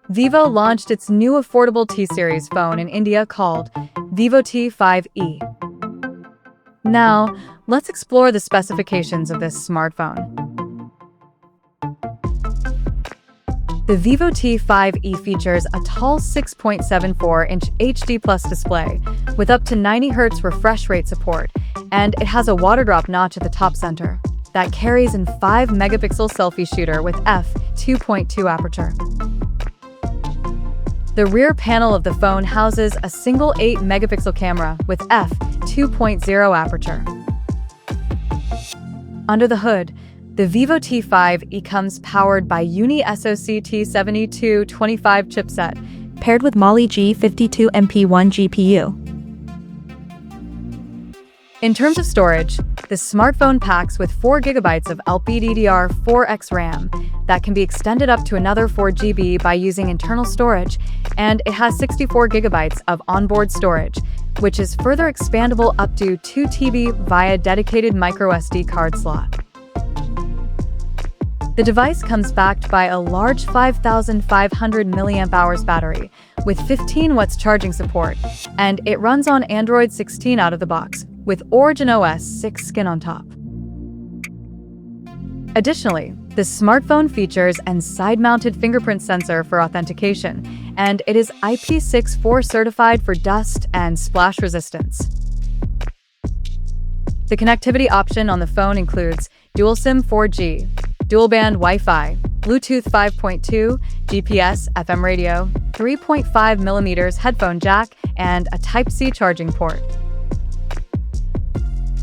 Vivo launched its new affordable T-series phone in India called Vivo T5E. Now, let's explore the specifications of this smartphone. The Vivo T5E features a tall 6.74-inch HD Plus display with up to 90 Hz refresh rate support, and it has a water drop notch at the top center that carries a 5-megapixel selfie shooter with f2.2 aperture. The rear panel of the phone houses a single 8-megapixel camera with f2.0 aperture. Under the hood, the Vivo T5E comes powered by Uni SoC T7225 chipset, paired with Mali G52MP1 GPU. In terms of storage, the smartphone packs with 4 GB of LPDDR4X RAM that can be extended up to another 4 GB by using internal storage, and it has 64 GB of onboard storage, which is further expandable up to 2 TB via dedicated microSD card slot. The device comes backed by a large 5,500 mAh battery with 15 watts charging support, and it runs on Android 16 out of the box, with Origin OS 6 skin on top. Additionally, the smartphone features a side-mounted fingerprint sensor for authentication, and it is IP64 certified for dust and splash resistance. The connectivity option on the phone includes dual SIM 4G, dual-band Wi-Fi, Bluetooth 5.2, GPS, FM radio, 3.5mm headphone jack, and a Type-C charging port.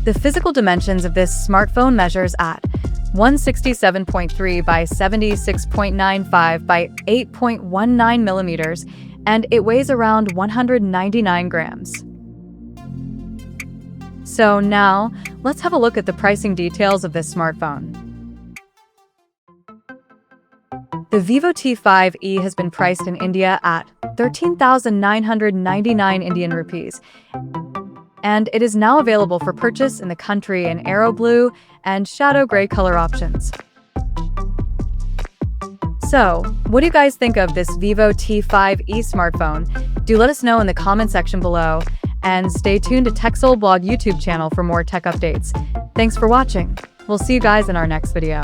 The physical dimensions of this smartphone measures at 167.3 by 76.95 by 8.19 millimeters, and it weighs around 199 grams. So now, let's have a look at the pricing details of this smartphone. The Vivo T5E has been priced in India at 13,999 Indian rupees, and it is now available for purchase in the country in Aero Blue and Shadow Gray color options. So, what do you guys think of this Vivo T5E smartphone? Do let us know in the comment section below, and stay tuned to TechSole Blog YouTube channel for more tech updates. Thanks for watching. We'll see you guys in our next video.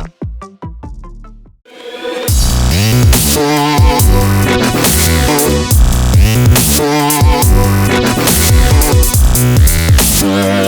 Yeah.